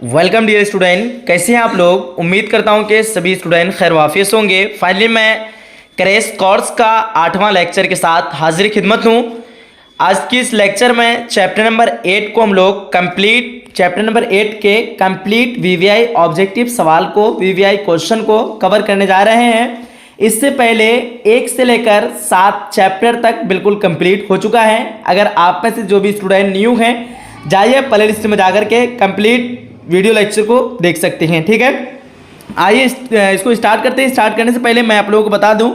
Welcome dear student, कैसे हैं आप लोग। उम्मीद करता हूं कि सभी स्टूडेंट खैर वाफियत होंगे। फाइनली मैं क्रैश कोर्स का 8वां लेक्चर के साथ हाजिर खिदमत हूं। आज की इस लेक्चर में चैप्टर नंबर 8 को हम लोग चैप्टर नंबर 8 के कंप्लीट वीवीआई ऑब्जेक्टिव सवाल को, वीवीआई क्वेश्चन को कवर करने जा रहे हैं। इससे पहले 1 से लेकर 7 चैप्टर तक बिल्कुल कंप्लीट हो चुका है। अगर आप में से जो भी स्टूडेंट न्यू हैं, जाइए प्ले लिस्ट में जाकर के कंप्लीट वीडियो लेक्चर को देख सकते हैं। ठीक है, आइए इसको स्टार्ट करते हैं। स्टार्ट करने से पहले मैं आप लोगों को बता दूं,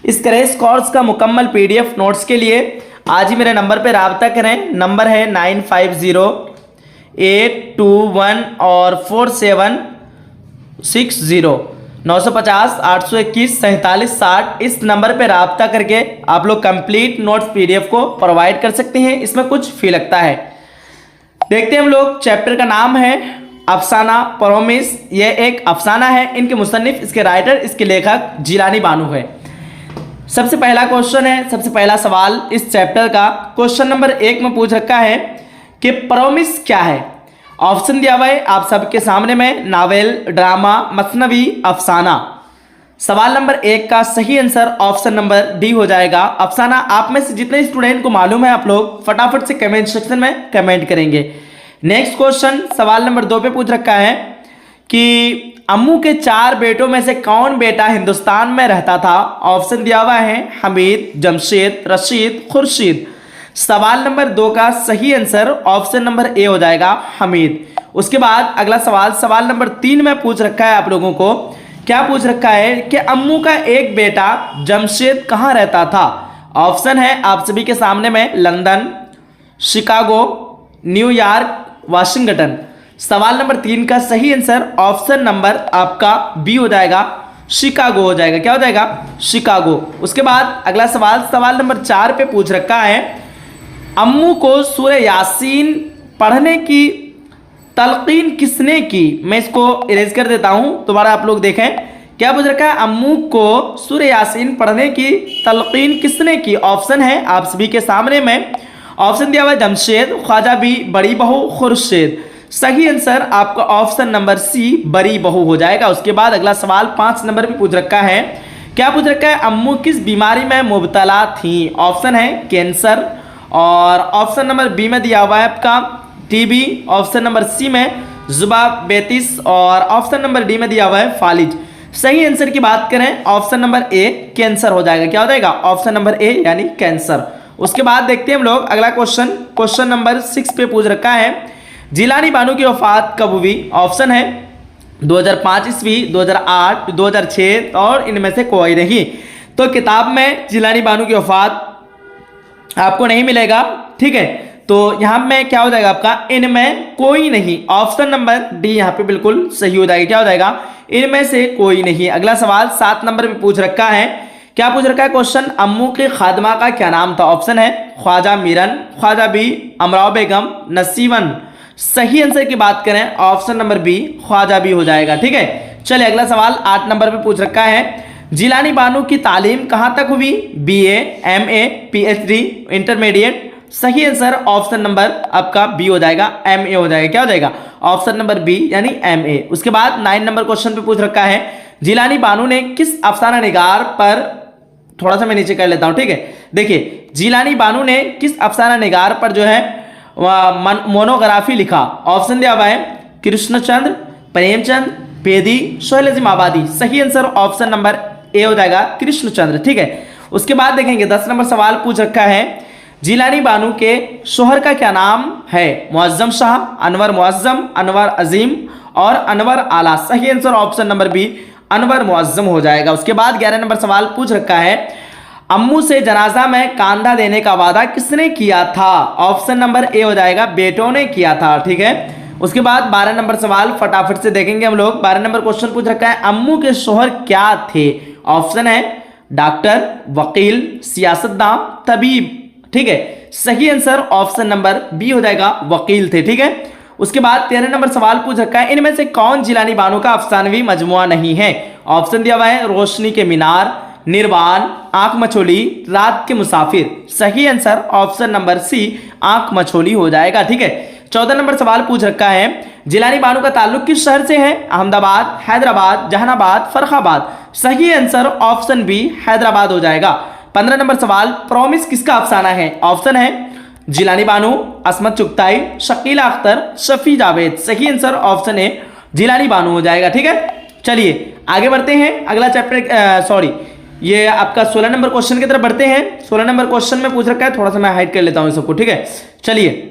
इस क्रैश कोर्स का मुकम्मल पीडीएफ नोट्स के लिए आज ही मेरे नंबर पर रब्ता करें। नंबर है 950821 और 4760 950 821 47 60। इस नंबर पर रब्ता करके आप लोग कंप्लीट नोट्स पीडीएफ को प्रोवाइड कर सकते हैं। इसमें कुछ फी लगता है। देखते हैं हम लोग। चैप्टर का नाम है अफसाना प्रोमिस। यह एक अफसाना है। इनके मुसन्निफ, इसके राइटर, इसके लेखक जिलानी बानू है। सबसे पहला क्वेश्चन है, सबसे पहला सवाल इस चैप्टर का क्वेश्चन नंबर 1 में पूछ रखा है कि प्रोमिस क्या है। ऑप्शन दिया हुआ है आप सबके सामने में, नावेल, ड्रामा, मसनवी, अफसाना। सवाल नंबर 1 का सही आंसर ऑप्शन नंबर डी हो जाएगा, अफसाना। आप में से जितने स्टूडेंट को मालूम है आप लोग फटाफट से कमेंट सेक्शन में कमेंट करेंगे। नेक्स्ट क्वेश्चन सवाल नंबर 2 पे पूछ रखा है कि अम्मू के 4 बेटों में से कौन बेटा हिंदुस्तान में रहता था। ऑप्शन दिया हुआ है हमीद, जमशेद, रशीद, खुर्शीद। सवाल नंबर 2 का सही आंसर ऑप्शन नंबर ए हो जाएगा, हमीद। उसके बाद अगला सवाल, सवाल नंबर 3 में पूछ रखा है आप लोगों को, क्या पूछ रखा है कि अम्मू का एक बेटा जमशेद कहाँ रहता था। ऑप्शन है आप सभी के सामने में, लंदन, शिकागो, न्यूयॉर्क, वाशिंगटन। सवाल नंबर 3 का सही आंसर ऑप्शन नंबर आपका बी हो जाएगा, शिकागो हो जाएगा। क्या हो जाएगा, शिकागो। उसके बाद अगला सवाल, सवाल नंबर 4 पे पूछ रखा है अम्मू को सूरह यासीन पढ़ने की तलकीन किसने की। मैं इसको इरेज कर देता हूं, दोबारा आप लोग देखें। क्या पूछ रखा है, अम्मू को सूरह यासीन पढ़ने की तलकीन किसने की। ऑप्शन है आप सभी के सामने में। ऑप्शन दिया हुआ है जमशेद, ख्वाजा बी, बड़ी बहू, खुर्शीद। सही आंसर आपका ऑप्शन नंबर सी, बड़ी बहू हो जाएगा। उसके बाद अगला सवाल 5 नंबर पे पूछ रखा है, क्या पूछ रखा है, अम्मू किस बीमारी में मुब्तला थी। ऑप्शन है कैंसर, और ऑप्शन नंबर बी में दिया हुआ है आपका टीबी, ऑप्शन नंबर सी में जुबाबेतिस, और ऑप्शन नंबर डी में दिया हुआ है फालिज। सही आंसर की बात करें ऑप्शन नंबर ए, कैंसर हो जाएगा। क्या हो जाएगा, ऑप्शन नंबर ए यानी कैंसर। उसके बाद देखते हैं हम लोग अगला क्वेश्चन, क्वेश्चन नंबर 6 पे पूछ रखा है जिलानी बानू की वफात कब हुई। ऑप्शन है 2005 ईस्वी, 2008, 2006 और इनमें से कोई नहीं। तो किताब में जिलानी बानू की वफात आपको नहीं मिलेगा। ठीक है, तो यहां में क्या हो जाएगा आपका, इनमें कोई नहीं। ऑप्शन नंबर डी यहां पे बिल्कुल सही हो जाएगा। क्या हो जाएगा, इनमें से कोई नहीं। अगला सवाल 7 नंबर पे पूछ रखा है, क्या पूछ रखा है क्वेश्चन, अम्मू के खादमा का क्या नाम था। ऑप्शन है ख्वाजा मीरन, ख्वाजा बी, अमराव बेगम, नसीवन। सही आंसर की बात करें option number B, Khwaja Bi हो जाएगा। ठीक है, चलिए अगला सवाल 8 नंबर पे पूछ रखा है, जिलानी बानू की तालीम कहां तक हुई। BA, MA, PhD, intermediate. सही आंसर ऑप्शन नंबर आपका बी हो जाएगा, एमए हो जाएगा। क्या हो जाएगा, ऑप्शन नंबर बी यानी एमए। उसके बाद 9 नंबर क्वेश्चन पे पूछ रखा है, जिलानी बानू ने किस अफसाना निगार पर, थोड़ा सा मैं नीचे कर लेता हूं। ठीक है, देखिए जिलानी बानू ने किस अफसाना निगार पर जो है मोनोग्राफी लिखा। ऑप्शन दिया हुआ है कृष्णचंद्र, प्रेमचंद, बेदी, सोहेल आबादी। सही आंसर ऑप्शन नंबर ए हो जाएगा, कृष्णचंद्र। ठीक है, उसके बाद देखेंगे 10 नंबर सवाल पूछ रखा है, जिलानी बानू के शोहर का क्या नाम है। मुअज्जम शाह, अनवर मुअज्जम, अनवर अजीम और अनवर आला। सही answer option number B, Anwar Muazzam हो जाएगा। उसके बाद 11 नंबर सवाल पूछ रखा है, अम्मू से जनाजा में कांधा देने का वादा किसने किया था। ऑप्शन नंबर ए हो जाएगा, बेटों ने किया था। ठीक है, उसके बाद 12 नंबर सवाल फटाफट से देखेंगे हम लोग। 12 नंबर क्वेश्चन पूछ रखा है, अम्मू के शोहर क्या थे। ऑप्शन है डॉक्टर, वकील, सियासतदान, तबीब। ठीक है, सही आंसर ऑप्शन नंबर बी हो जाएगा, वकील थे। ठीक है, उसके बाद 13 नंबर सवाल पूछ रखा है, इनमें से कौन जिलानी बानू का अफसानवी मजमुआ नहीं है। ऑप्शन दिया हुआ है रोशनी के मीनार, निर्वाण, आंख मछोली, रात के मुसाफिर। सही आंसर ऑप्शन नंबर सी, आंख मछोली हो जाएगा। ठीक है, 14 नंबर सवाल पूछ रखा है, जिलानी बानो का ताल्लुक किस शहर से है? अहमदाबाद, हैदराबाद, जहानाबाद, फर्रुखाबाद। सही आंसर ऑप्शन बी हैदराबाद हो जाएगा। 15 नंबर सवाल, प्रॉमिस किसका अफसाना है? ऑप्शन है जिलानी बानो, असमत चुगताई, शकीला अख्तर, शफी जावेद। सही answer option A Jilani Bano हो जाएगा। ठीक है, चलिए आगे बढ़ते हैं। अगला चैप्टर ये आपका 16 नंबर क्वेश्चन की तरफ बढ़ते हैं। 16 नंबर क्वेश्चन में पूछ रखा है, थोड़ा सा मैं हाइड कर लेता हूं सबको। ठीक है, चलिए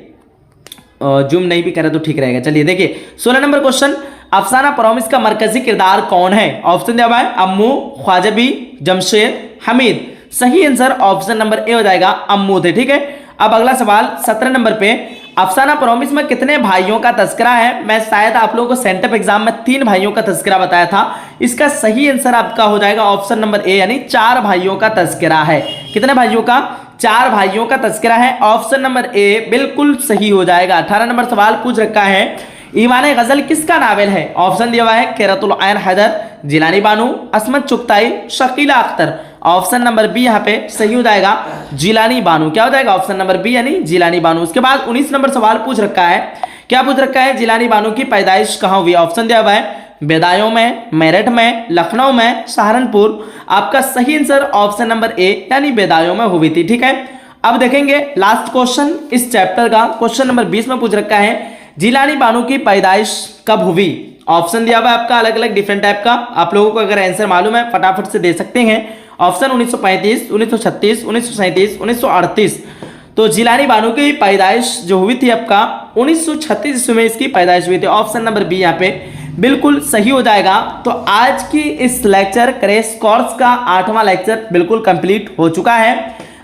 जूम नहीं भी करे तो ठीक रहेगा। चलिए देखिए 16 नंबर क्वेश्चन, अफसाना प्रॉमिस का मरकजी किरदार कौन है? ऑप्शन दिया हुआ है अम्मू, ख्वाजबी, जमशेद, हमीद। सही आंसर ऑप्शन नंबर ए हो जाएगा अम्मू थे। ठीक है, अब अगला सवाल 17 नंबर पे, अफसाना प्रॉमिस में कितने भाइयों का तस्करा है? मैं शायद आप लोगों को सेंटअप एग्जाम में 3 भाइयों का तस्करा बताया था। इसका सही आंसर आपका हो जाएगा ऑप्शन नंबर ए, यानी 4 भाइयों का तस्करा है। कितने भाइयों का? 4 भाइयों का तस्करा है। ऑप्शन नंबर ए बिल्कुल सही हो जाएगा। 18 नंबर सवाल पूछ रखा है, ईवान गजल किसका नावल है? ऑप्शन दिया हुआ है किरतुल ऐन Haider, Jilani Bano, Ismat Chughtai, Shakila Akhtar. Option number B यहाँ पे सही हो जाएगा, जिलानी बानो। क्या हो जाएगा? ऑप्शन नंबर बी यानी जिलानी बानो। उसके बाद 19 नंबर सवाल पूछ रखा है, क्या पूछ रखा है? जिलानी बानो की पैदाइश कहाँ हुई? ऑप्शन दिया हुआ है बेदायों में, मेरठ में, लखनऊ में, सहारनपुर। आपका सही आंसर ऑप्शन नंबर ए यानी बेदायों में हुई थी। ठीक है, अब देखेंगे लास्ट क्वेश्चन इस चैप्टर का, क्वेश्चन नंबर 20 में पूछ रखा है, जिलानी बानो की पैदाइश कब हुई? ऑप्शन दिया हुआ है आपका अलग अलग डिफरेंट टाइप का। आप लोगों को अगर आंसर मालूम है फटाफट से दे सकते हैं। ऑप्शन 1935, 1936, 1937, 1938। तो जिलानी बानो की पैदाइश जो हुई थी आपका 1936 ईस्वी में इसकी पैदाइश हुई थी। ऑप्शन नंबर बी यहाँ पे बिल्कुल सही हो जाएगा। तो आज की इस लेक्चर क्रैश कोर्स का 8वां लेक्चर बिल्कुल कंप्लीट हो चुका है।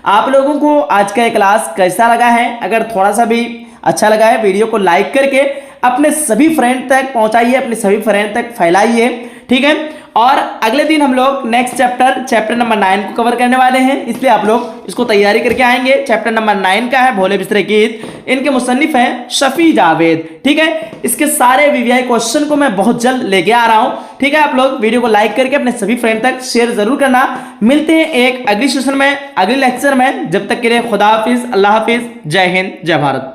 आप लोगों को आज का ये क्लास कैसा लगा है? अगर थोड़ा सा भी अच्छा लगा है वीडियो को लाइक करके अपने सभी फ्रेंड तक पहुंचाइए, अपने सभी फ्रेंड तक फैलाइए। ठीक है, और अगले दिन हम लोग नेक्स्ट चैप्टर नंबर 9 को कवर करने वाले हैं, इसलिए आप लोग इसको तैयारी करके आएंगे। चैप्टर नंबर 9 का है भोले बिस्तरे गीत, इनके मुसन्निफ हैं शफी जावेद। ठीक है, इसके सारे वीवीआई क्वेश्चन को मैं बहुत जल्द लेके आ रहा हूं। ठीक है, आप लोग वीडियो को लाइक करके अपने सभी फ्रेंड तक शेयर जरूर करना। मिलते हैं एक अगली सेशन में, अगले लेक्चर में। जब तक के लिए खुदा हाफिज, अल्लाह हाफिज, जय हिंद, जय भारत।